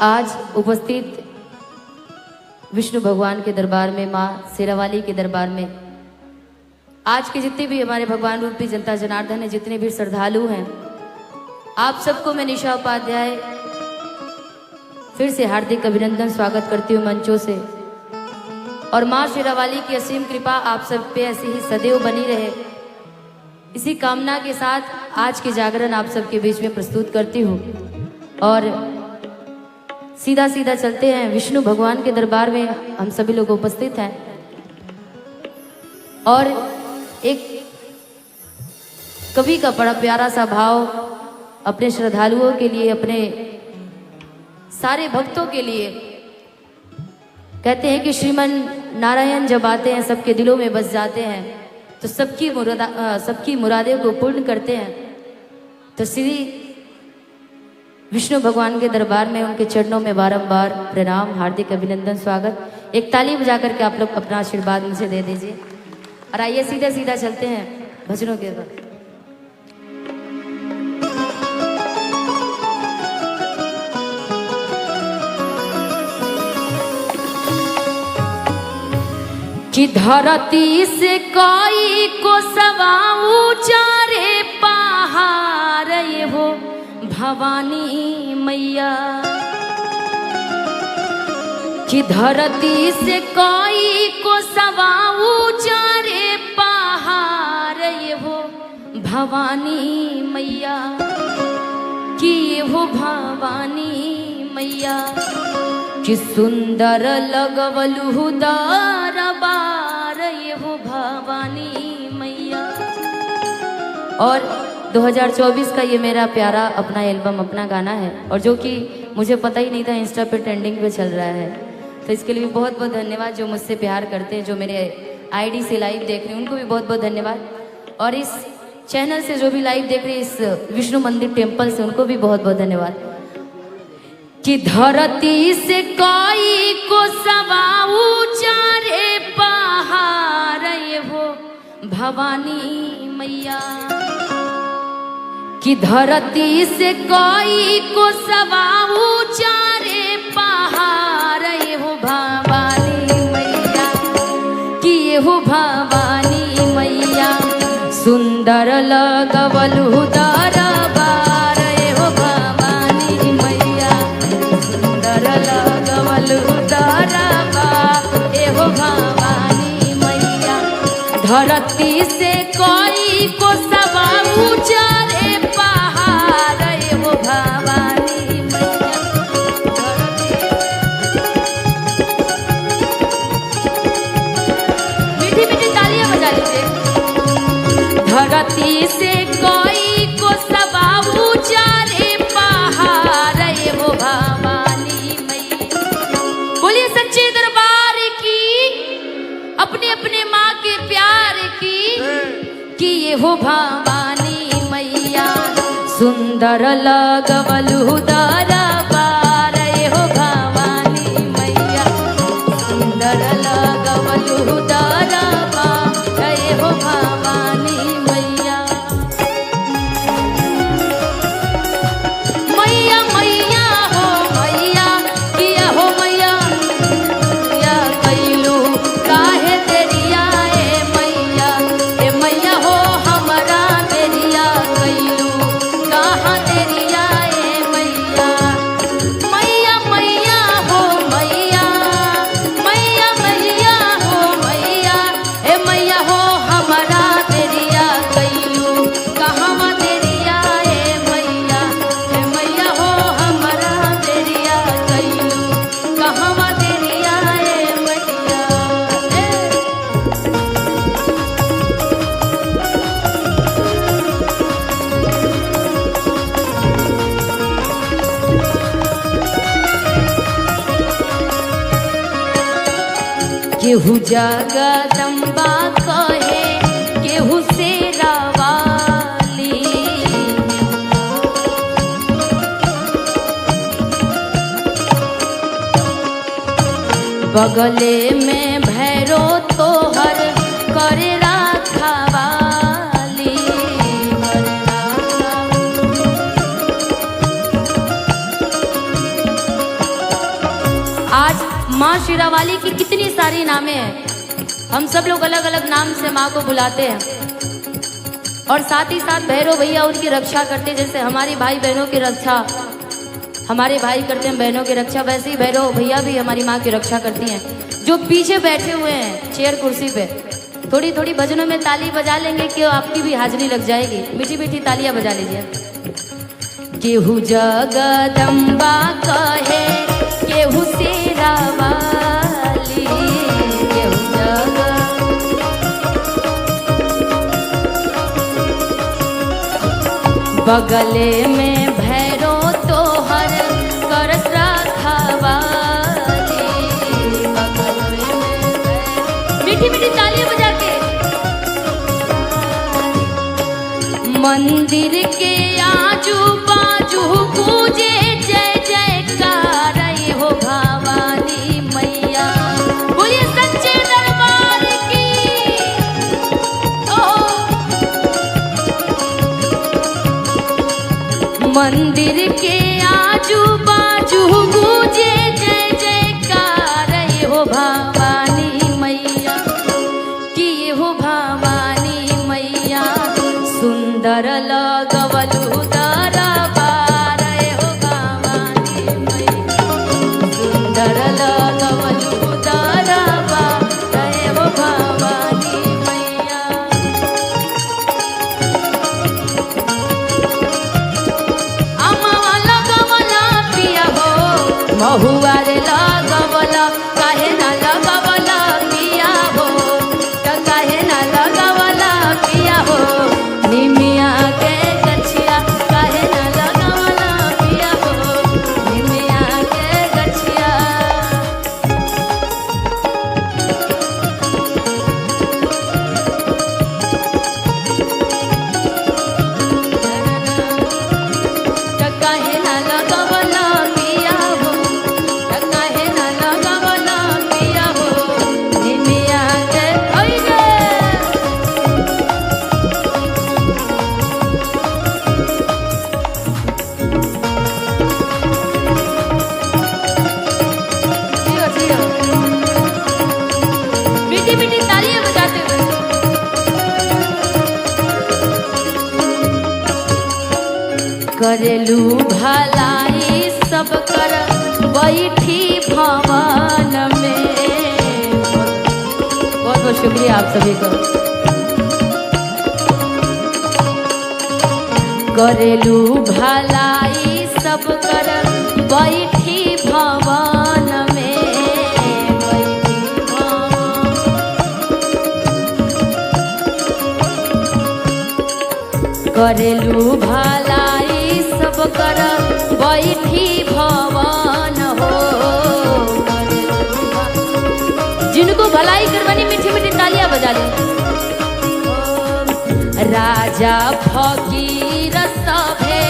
आज उपस्थित विष्णु भगवान के दरबार में, माँ शेरावाली के दरबार में, आज के जितने भी हमारे भगवान रूपी जनता जनार्दन है, जितने भी श्रद्धालु हैं, आप सबको मैं निशा उपाध्याय फिर से हार्दिक अभिनंदन स्वागत करती हूँ मंचों से। और माँ शेरावाली की असीम कृपा आप सब पे ऐसी ही सदैव बनी रहे, इसी कामना के साथ आज के जागरण आप सबके बीच में प्रस्तुत करती हूँ। और सीधा सीधा चलते हैं विष्णु भगवान के दरबार में, हम सभी लोग उपस्थित हैं। और एक कवि का बड़ा प्यारा सा भाव अपने श्रद्धालुओं के लिए, अपने सारे भक्तों के लिए, कहते हैं कि श्रीमन नारायण जब आते हैं सबके दिलों में बस जाते हैं, तो सबकी मुरादें को पूर्ण करते हैं। तो श्री विष्णु भगवान के दरबार में उनके चरणों में बारंबार प्रणाम, हार्दिक अभिनंदन स्वागत। एक ताली बजा करके आप लोग अपना आशीर्वाद मुझे दे दीजिए। और आइए सीधा सीधा चलते हैं भजनों के बाद। कि धरती से कोई को सवा ऊंचा रे पहाड़, ये हो भवानी मैया। कि धरती से कोई को सवा ऊंचा रे पहाड़, ये हो भवानी मैया। कि ये हो भवानी मैया, कि सुंदर लगवलु दरबार, ये हो भवानी मैया। और 2024 का ये मेरा प्यारा अपना एल्बम, अपना गाना है, और जो कि मुझे पता ही नहीं था इंस्टा पे ट्रेंडिंग पे चल रहा है। तो इसके लिए भी बहुत बहुत धन्यवाद जो मुझसे प्यार करते हैं, जो मेरे आईडी से लाइव देख रहे हैं उनको भी बहुत बहुत धन्यवाद। और इस चैनल से जो भी लाइव देख रहे हैं, इस विष्णु मंदिर टेम्पल से, उनको भी बहुत बहुत धन्यवाद। कि धरती से कोई को सवा ऊंचा रे पहाड़, ये हो भवानी मैया। कि धरती से कोई को सवा ऊंचा रे पहाड़, ये हो भवानी मैया। कि ये हो भवानी मैया, सुंदर लगवलु दरबार, ये हो भवानी मैया। सुंदर लगवलु दरबार, ये हो भवानी मैया। धरती से कोई को सवा ऊंचा रे पहाड़, ये हो भवानी मैया। मीठी मीठी तालियां बजा लीजिए। धरती से कोई को सवा ऊंचा रे पहाड़, ये हो भवानी मैया। बोलिए सच्चे दरबार की, अपने अपने माँ के प्यार की। कि ये हो भवानी मैया, सुंदर लगवलु दरबार, ये हो भवानी मैया। सुंदर लगवलु दरबार, ये हो भवानी मैया। मैया मैया हो मैया, किया हो मैया, या कैलू काहे तेरिया ए मैया। ए मैया हो हमरा तेरिया कैलू, कहाँ तेरिया ए मैया। मैया मैया हो मैया, मैया मैया हो मैया। ए मैया हो हमरा तेरिया कैलू, कहाँ तेरिया ए मैया। ए मैया हो हमरा तेरिया कैलू, कहाँ तेरिया ए मैया। केहू जगदम्बा कहे, केहू शेरावाली। बगले में भैरो तोहर करे राखवाली। आज माँ शेरावाली की कितनी सारी नामें हैं, हम सब लोग अलग अलग नाम से माँ को बुलाते हैं और साथ ही साथ भैरव भैया उनकी रक्षा करते, जैसे हमारी भाई बहनों की रक्षा हमारे भाई करते हैं बहनों की रक्षा, वैसे ही भैरव भैया भी हमारी माँ की रक्षा करती हैं। जो पीछे बैठे हुए हैं चेयर कुर्सी पे, थोड़ी थोड़ी भजनों में ताली बजा लेंगे कि आपकी भी हाजिरी लग जाएगी, मीठी मीठी तालियां बजा लीजिए। केहू जगदम्बा कहे, केहू शेरावाली, केहू बगले में भैरो तोहर करस रखवाली, बगले में मीठी मीठी तालियां बजा के मंदिर के आजू बाजू गूंजे जय जयकार हो भवानी मैया। बोलिए सच्चे दरबार की। मंदिर के आजू बाजू गूंजे जय जयकार हो भवानी मैया, कि हो भवानी मैया। सुंदर लगवलु दरबार हो भवानी मैया, सुंदर लगवलु दरबार हो भवानी मैया। महुआ रे लगवला काहे ना लगवला पिया हो, काहे ना लगवला पिया हो। निमिया के गछिया काहे ना लगवला पिया हो, निमिया के गछिया। काहे ना लगवला पिया हो, काहे ना लगवला पिया हो, निमिया के ओइगे। जियो जियो मीठी मीठी तालियां बजाते हुए करेलू भलाई सब कर बैठी भवन में। बहुत बहुत शुक्रिया आप सभी को। करेलू भलाई सब कर बैठी भवन में, बैठी भवन। करेलू भलाई सब कर बैठी भवन हो। जिनको भलाई करवानी मीठी मीठी तालियां बजा ले। राजा फकीर सभे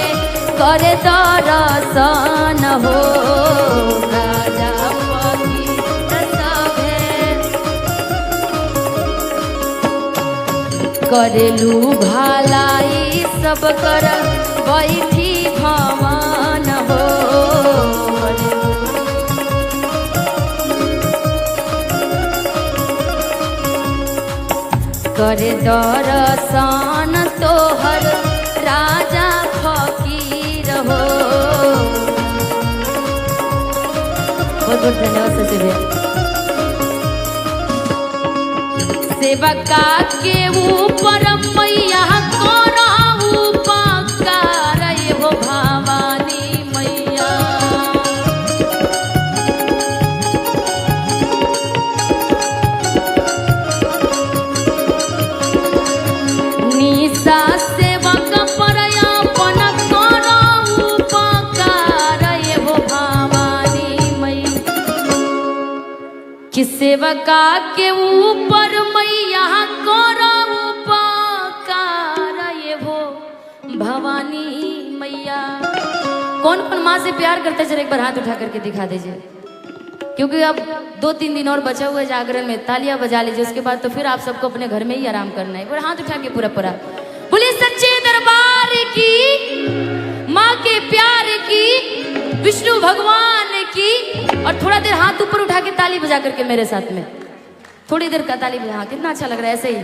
करे दर्शन हो, राजा फकीर सभे करेलू भलाई सब कर बैठी भवन हो। करे दर्शन तोहर राजा फकीर हो। बहुत बहुत धन्यवाद सचिव भैया। सेवका के ऊपर मैया करो उपकार हो भवानी मैया। निशा सेवक पर अपन करो उपकार हो भवानी मैया, कि सेवका के ऊपर मैया करो उपकार हो भवानी मैया। कौन कौन माँ से प्यार करते चले एक बार हाथ उठा करके दिखा दीजिए, क्योंकि अब 2-3 दिन और बचा हुआ है जागरण में। तालियां बजा लीजिए, उसके बाद तो फिर आप सबको अपने घर में ही आराम करना है। एक बार हाथ उठा के पूरा पूरा बोलिए सच्चे दरबार की, माँ के प्यार की, विष्णु भगवान की। और थोड़ा देर हाथ ऊपर उठा के ताली बजा करके मेरे साथ में थोड़ी देर का ताली बजा। कितना अच्छा लग रहा है ऐसे ही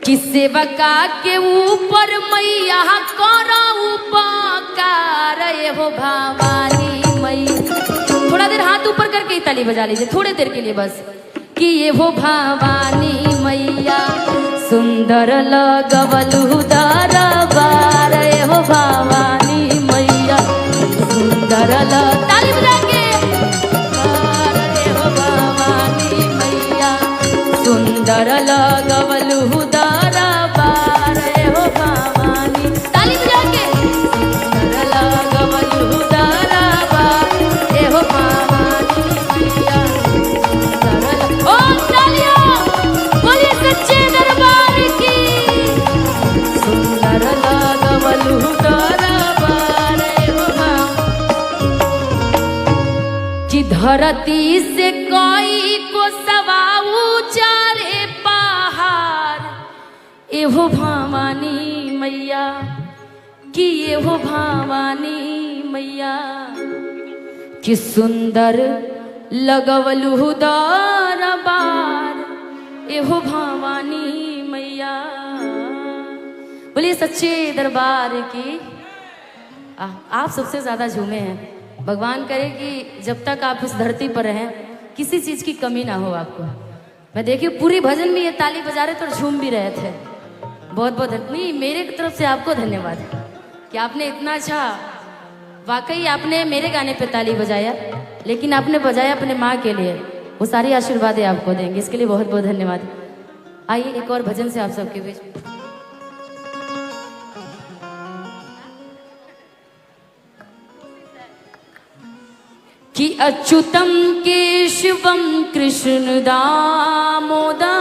कि सेवका के ऊपर मैया करो उपकार हो भवानी मैया। थोड़ा देर हाथ ऊपर करके ही ताली बजा लीजिए थोड़ी देर के लिए बस कि ये हो भवानी मैया सुंदर लगवलु दरबार हो भवानी मैया सुंदर ताली बजा के हो भवानी मैया सुंदर लगवलु दरबार हो भवानी ताली बजा के सुंदर लगवलु दरबार हो भवानी मैया ओ तालियां बोलिए सच्चे दरबार की सुंदर लगवलु दरबार हो कि धरती से कोई को सवाऊ चारे पहाड़ एहो भवानी मैया कि एहो भवानी मैया कि सुंदर लगवलु दरबार एहो भवानी मैया। बोलिए सच्चे दरबार की। आप सबसे ज्यादा झूमे हैं। भगवान करे कि जब तक आप इस धरती पर रहें किसी चीज की कमी ना हो आपको। मैं देखिए पूरी भजन में ये ताली बजा रहे थे और झूम भी रहे थे। बहुत बहुत नहीं मेरे तरफ से आपको धन्यवाद कि आपने इतना अच्छा वाकई आपने मेरे गाने पे ताली बजाया लेकिन आपने बजाया अपने माँ के लिए। वो सारी आशीर्वाद आपको देंगे इसके लिए बहुत बहुत धन्यवाद। आइए एक और भजन से आप सबके बीच कि अच्युतम केशवम कृष्ण दामोदरम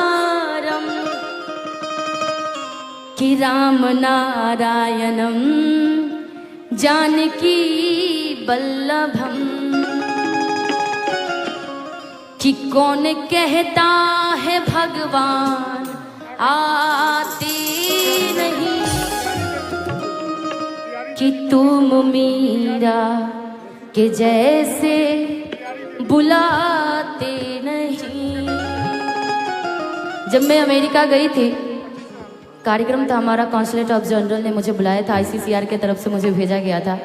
कि राम नारायणम जानकी वल्लभम कि कौन कहता है भगवान आते नहीं कि तुम मीरा के जैसे बुलाते नहीं। जब मैं अमेरिका गई थी कार्यक्रम था हमारा कॉन्सुलेट ऑफ जनरल ने मुझे बुलाया था ICCR के तरफ से मुझे भेजा गया था।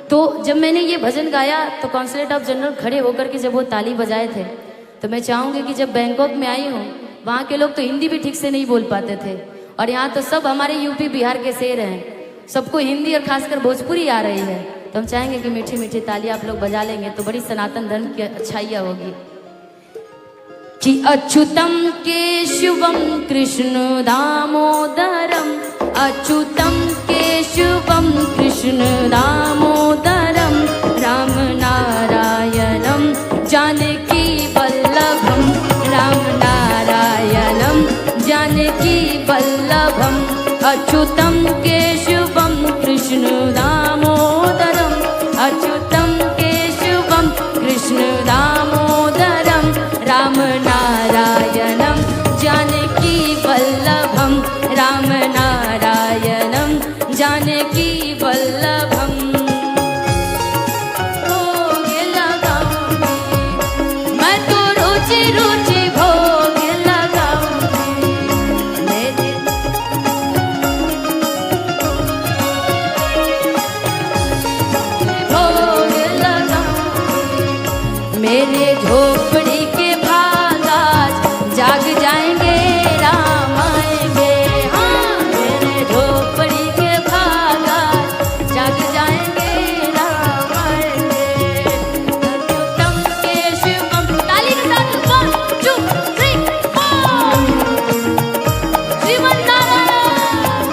तो जब मैंने ये भजन गाया तो कॉन्सुलेट ऑफ जनरल खड़े होकर के जब वो ताली बजाए थे तो मैं चाहूँगी कि जब बैंकॉक में आई हूँ वहाँ के लोग तो हिंदी भी ठीक से नहीं बोल पाते थे और यहाँ तो सब हमारे यूपी बिहार के शेर हैं। सबको हिंदी और खासकर भोजपुरी आ रही है तो हम चाहेंगे कि मीठी मीठी ताली आप लोग बजा लेंगे तो बड़ी सनातन धर्म की अच्छाइयाँ होगी। कि अच्युतम केशवम कृष्ण दामोदरम अच्युतम केशवम कृष्ण दामोदरम राम नारायणम जानकी वल्लभम राम नारायणम जानकी वल्लभम अच्युतम केशवम कृष्ण दामोदरम अच्युतम केशवम कृष्ण दामोदरम राम नारायणम जानकी वल्लभम राम नारायणम जानकी वल्लभम। भोग लगाऊंगी मैं तो रुचि रुचि भोग लगाऊंगी मेरे भोग लगाऊंगी मेरे झोपड़ी के जाग जाएंगे राम आएंगे। हाँ मेरे झोपड़ी के भागा जाग जाएंगे राम आएंगे। अच्युतम केशवम ताली के साथ 1 2 3 4 श्रीमन नारायण।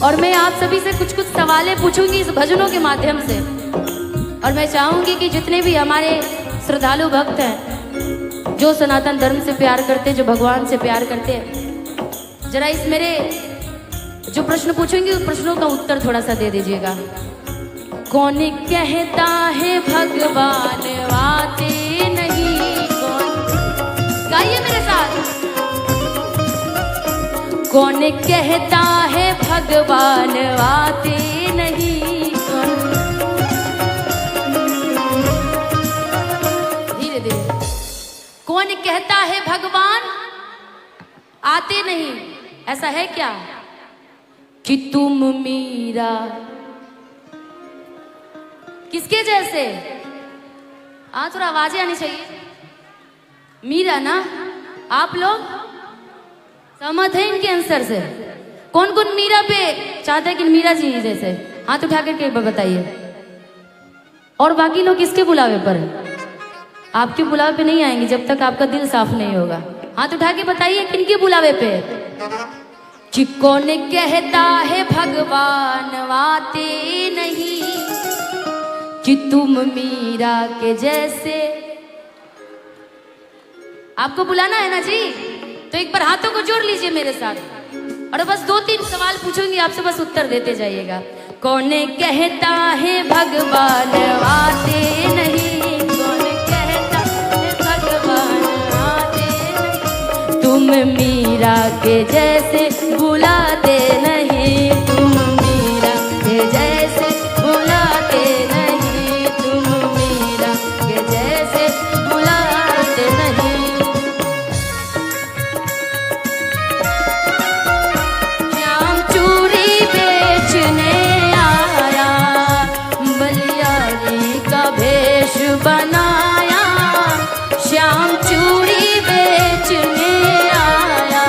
और मैं आप सभी से कुछ कुछ सवालें पूछूंगी इस भजनों के माध्यम से और मैं चाहूंगी कि जितने भी हमारे श्रद्धालु भक्त हैं जो सनातन धर्म से प्यार करते हैं जो भगवान से प्यार करते हैं जरा इस मेरे जो प्रश्न पूछूंगी उस प्रश्नों का उत्तर थोड़ा सा दे दीजिएगा। कौन कहता है भगवान आते नहीं कौन गाइए मेरे साथ कौन कहता है भगवान आते नहीं। धीरे धीरे। कौन कहता है भगवान आते नहीं, ऐसा है क्या कि तुम मीरा किसके जैसे? थोड़ा आवाजें आनी चाहिए। मीरा ना, आप लोग सहमत हैं इनके आंसर से? कौन कौन मीरा पे चाहते हैं कि मीरा जी जैसे? हाथ उठा करके बताइए। और बाकी लोग किसके बुलावे पर हैं? आपके बुलावे पे नहीं आएंगे जब तक आपका दिल साफ नहीं होगा। हाथ उठा के बताइए किनके बुलावे पे? कि कौन कहता है भगवान आते नहीं, कि तुम मीरा के जैसे। आपको बुलाना है ना जी, तो एक बार हाथों को जोड़ लीजिए मेरे साथ, और बस 2-3 सवाल पूछूंगी आपसे, बस उत्तर देते जाइएगा। कौन कहता है भगवान आते नहीं, कौन कहता है भगवान आते नहीं, तुम मीरा के जैसे बुलाते नहीं, तुम मीरा के जैसे बुलाते नहीं, तुम मीरा के जैसे बुलाते नहीं। श्याम चूड़ी बेचने आया, बलियारी का भेष बनाया, श्याम चूड़ी बेचने आया,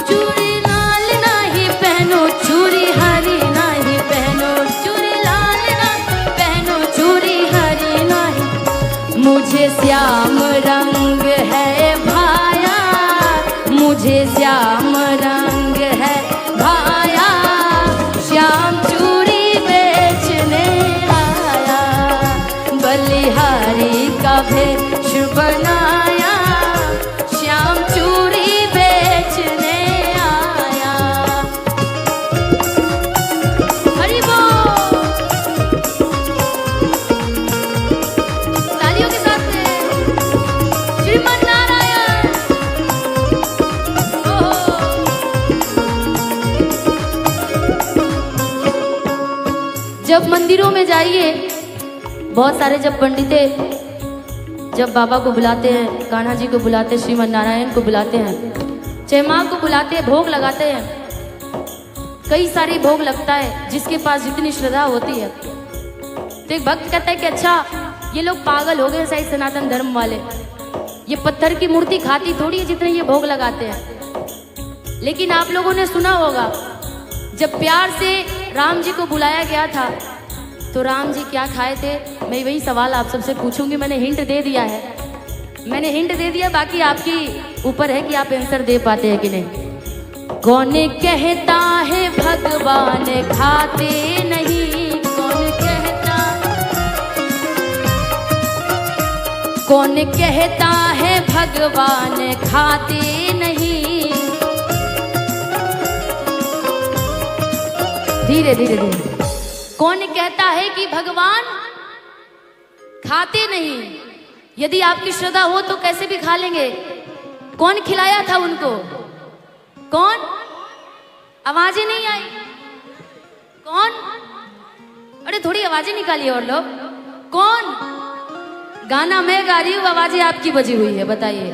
चूड़ी लाल नहीं पहनो, चूड़ी हरी नहीं पहनो, चूड़ी लाल नहीं पहनो, चूड़ी हरी नहीं, मुझे श्याम रंग है भाया, मुझे श्याम रंग है भाया, श्याम चूड़ी बेचने आया, बलिहारी का भेष बनाया, श्याम चूड़ी बेचने आया। हरि बोल। तालियों के साथ में श्रीमन नारायण। जब मंदिरों में जाइए, बहुत सारे जब पंडिते जब बाबा को बुलाते हैं, कान्हा जी को बुलाते हैं, श्रीमन नारायण को बुलाते हैं, चाहे माँ को बुलाते हैं, भोग लगाते हैं, कई सारी भोग लगता है जिसके पास जितनी श्रद्धा होती है। तो एक भक्त कहता है कि अच्छा ये लोग पागल हो गए शायद सनातन धर्म वाले, ये पत्थर की मूर्ति खाती थोड़ी है जितने ये भोग लगाते हैं। लेकिन आप लोगों ने सुना होगा जब प्यार से राम जी को बुलाया गया था तो राम जी क्या खाए थे? मैं वही सवाल आप सबसे पूछूंगी। मैंने हिंट दे दिया है, मैंने हिंट दे दिया, बाकी आपकी ऊपर है कि आप आंसर दे पाते हैं कि नहीं। कौन कहता है भगवान खाते नहीं, कौन कहता, कौन कहता है भगवान खाते नहीं। धीरे धीरे धीरे। कौन कहता है कि भगवान खाते नहीं? यदि आपकी श्रद्धा हो तो कैसे भी खा लेंगे। कौन खिलाया था उनको? कौन? आवाजें नहीं आई। कौन? अरे थोड़ी आवाजें निकालिए और लोग। कौन? गाना मैं गा रही हूँ, आवाजें आपकी बजी हुई है, बताइए।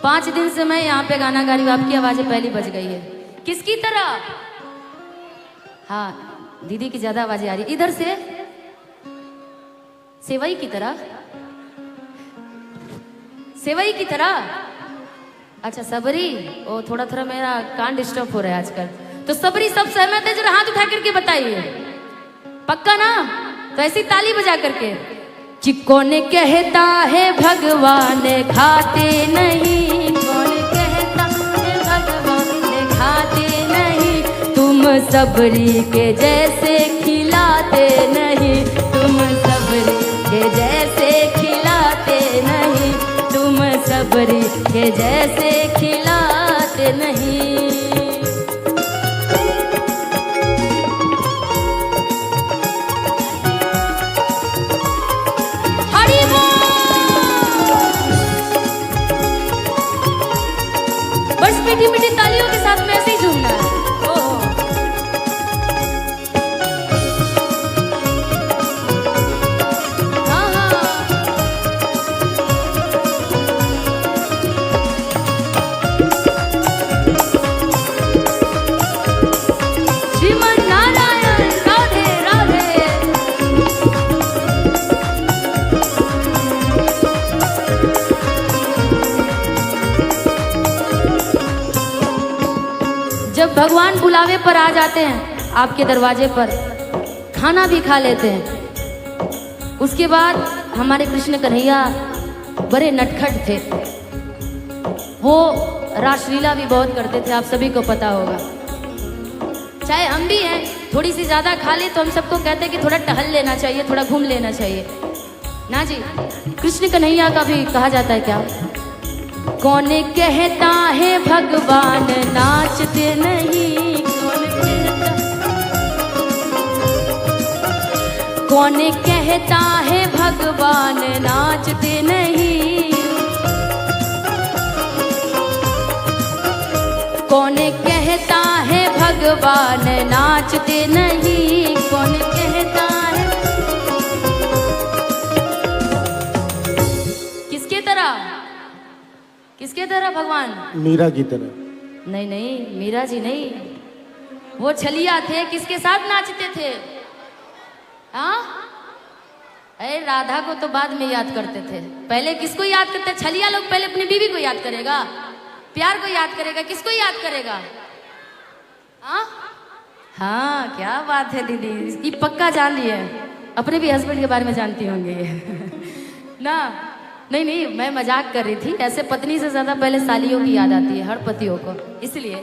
5 दिन से मैं यहाँ पे गाना गा रही हूँ, आपकी आवाजें पहली बज गई है। किसकी तरह? हाँ, दीदी की ज्यादा आवाजें आ रही। इधर से सेवई की तरह, सेवई की तरह। अच्छा सबरी, ओ थोड़ा थोड़ा मेरा कान डिस्टर्ब हो रहा है आजकल। तो सबरी सब सहमत है? जरा हाथ उठा करके बताइए। पक्का ना? तो ऐसी ताली बजा करके। कि कौन कहता है भगवान खाते नहीं, कौन कहता है भगवान खाते नहीं, तुम सबरी के जैसे खिलाते नहीं, तुम सबरी के जैसे खिलाते नहीं, तुम सबरी के जैसे खिलाते नहीं। हरि बोल। बस मीठी मीठी सी तालियों के साथ में ऐसे ही झूमना है। ओहो। हाँ हाँ। श्रीमन नारायण राधे राधे। जब भगवान बुलावे पर आ जाते हैं आपके दरवाजे पर, खाना भी खा लेते हैं, उसके बाद हमारे कृष्ण कन्हैया बड़े नटखट थे। वो रासलीला भी बहुत करते थे, आप सभी को पता होगा। चाहे हम भी हैं, थोड़ी सी ज्यादा खा ले तो हम सबको कहते हैं कि थोड़ा टहल लेना चाहिए, थोड़ा घूम लेना चाहिए ना जी। कृष्ण कन्हैया का भी कहा जाता है क्या, कौन कहता है भगवान नाचते नहीं, कौन कहता है भगवान नाचते नहीं, कौन कहता है भगवान नाचते नहीं, कौन कहता है। किसके तरह, किसके तरह भगवान? मीरा की तरह। नहीं नहीं, मीरा जी नहीं, वो छलिया थे। किसके साथ नाचते थे? हाँ, अरे राधा को तो बाद में याद करते थे, पहले किसको याद करते? छलिया लोग पहले अपनी बीवी को याद करेगा, प्यार को याद करेगा, किसको याद करेगा? हाँ हाँ, क्या बात है दीदी, इसकी पक्का जान ली है। अपने भी हस्बैंड के बारे में जानती होंगे ना। नहीं नहीं, मैं मजाक कर रही थी। ऐसे पत्नी से ज्यादा पहले सालियों की याद आती है हर पतियों को, इसलिए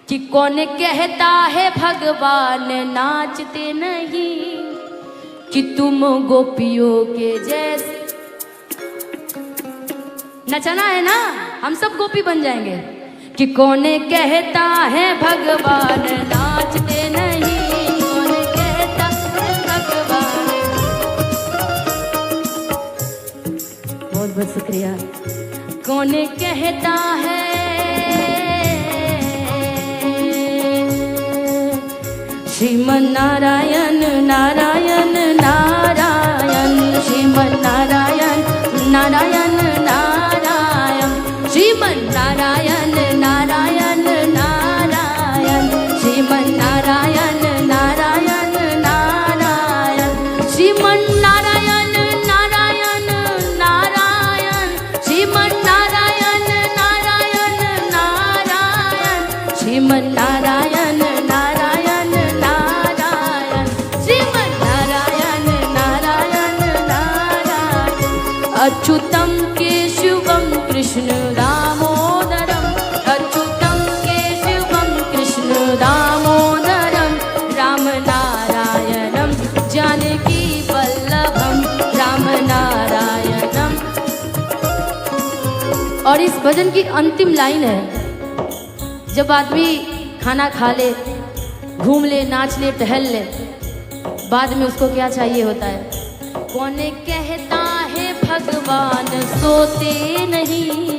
कि कौन कहता है भगवान नाचते नहीं, कि तुम गोपियों के जैसे। नचना है ना, हम सब गोपी बन जाएंगे। कि कौन कहता है भगवान नाचते नहीं, कौन कहता है भगवान। बहुत बहुत शुक्रिया। कौन कहता है श्रीमन नारायण नारायण नारायण, श्रीमन नारायण नारायण नारायण, श्रीमन नारायण नारायण नारायण, श्रीमन नारायण नारायण नारायण, श्रीमन नारायण नारायण नारायण, श्रीमन नारायण नारायण नारायण, श्रीमन नारायण नारायण नारायण, श्रीमन नारायण नारायण नारायण, अच्युतम केशवम कृष्ण दामोदरम, अच्युतम केशवम कृष्ण दामोदरम, राम नारायणम जानकी वल्लभम, राम नारायणम। और इस भजन की अंतिम लाइन है, जब आदमी खाना खा ले, घूम ले, नाच ले, टहल ले, बाद में उसको क्या चाहिए होता है? कौन कहता है भगवान सोते नहीं।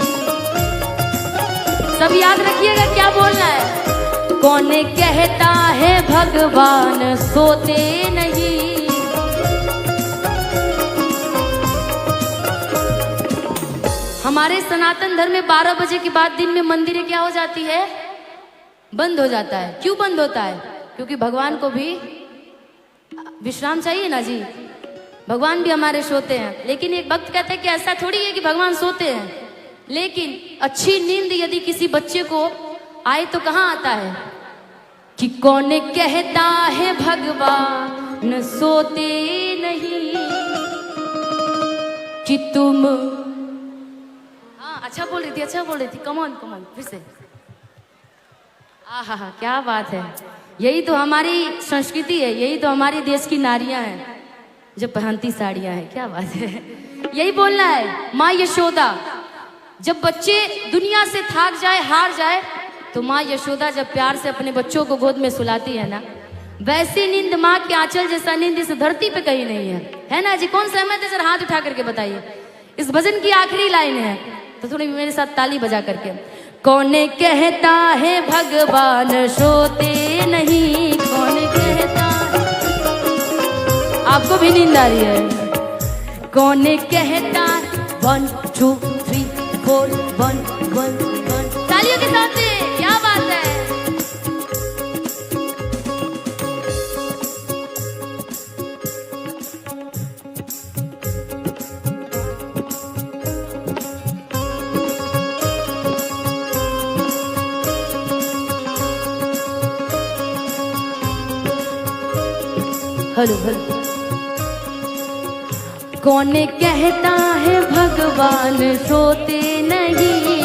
सब याद रखिएगा क्या बोलना है। कौन कहता है भगवान सोते नहीं। हमारे सनातन धर्म में 12 बजे के बाद दिन में मंदिरें क्या हो जाती है? बंद हो जाता है। क्यों बंद होता है? क्योंकि भगवान को भी विश्राम चाहिए ना जी। भगवान भी हमारे सोते हैं, लेकिन एक भक्त कहते हैं कि ऐसा थोड़ी है कि भगवान सोते हैं, लेकिन अच्छी नींद यदि किसी बच्चे को आए तो कहाँ आता है? कि कौन कहता है भगवान सोते नहीं, कि तुम। हाँ, अच्छा बोल रही थी, अच्छा बोल रही थी। कमॉन कमॉन, फिर से। आहा, क्या बात है। यही तो हमारी संस्कृति है, यही तो हमारे देश की नारियां हैं जो पहनती साड़ियां हैं। क्या बात है, यही बोलना है। माँ यशोदा, जब बच्चे दुनिया से थाक जाए, हार जाए, तो माँ यशोदा जब प्यार से अपने बच्चों को गोद में सुलाती है ना, वैसी नींद माँ के आंचल जैसा नींद इस धरती पे कहीं नहीं है ना जी? कौन सहमत है? जरा हाथ उठा करके बताइए। इस भजन की आखिरी लाइन है, तो थोड़ी मेरे साथ ताली बजा करके। कौन कहता है भगवान सोते नहीं, कौन कहता है, आपको भी नींद आ रही है, कौन कहता 1 2 3 4 1 1 1, तालियों के साथ में, क्या बात है। हेलो हेलो, कौन कहता है भगवान सोते नहीं,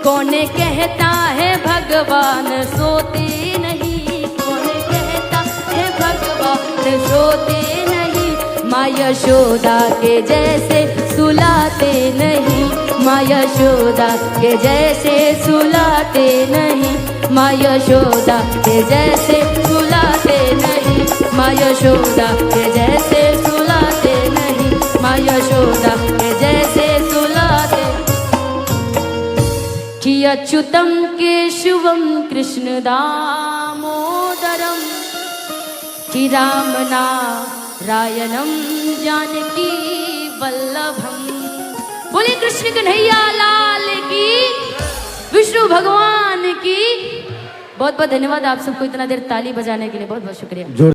कौन कहता है भगवान सोते नहीं, कौन कहता है भगवान सोते नहीं, माँ यशोदा के जैसे सुलाते नहीं, माँ यशोदा के जैसे सुलाते नहीं, माँ यशोदा के जैसे सुलाते नहीं, माँ यशोदा के जैसे सुलाते नहीं, माँ यशोदा के जैसे सुलाते। कि अच्युतम केशवम कृष्ण दामोदरम, कि राम नारायणम जानकी वल्लभम। बोले कृष्ण कन्हैया लाल की, विष्णु भगवान की। बहुत बहुत धन्यवाद आप सबको इतना देर ताली बजाने के लिए, बहुत बहुत शुक्रिया।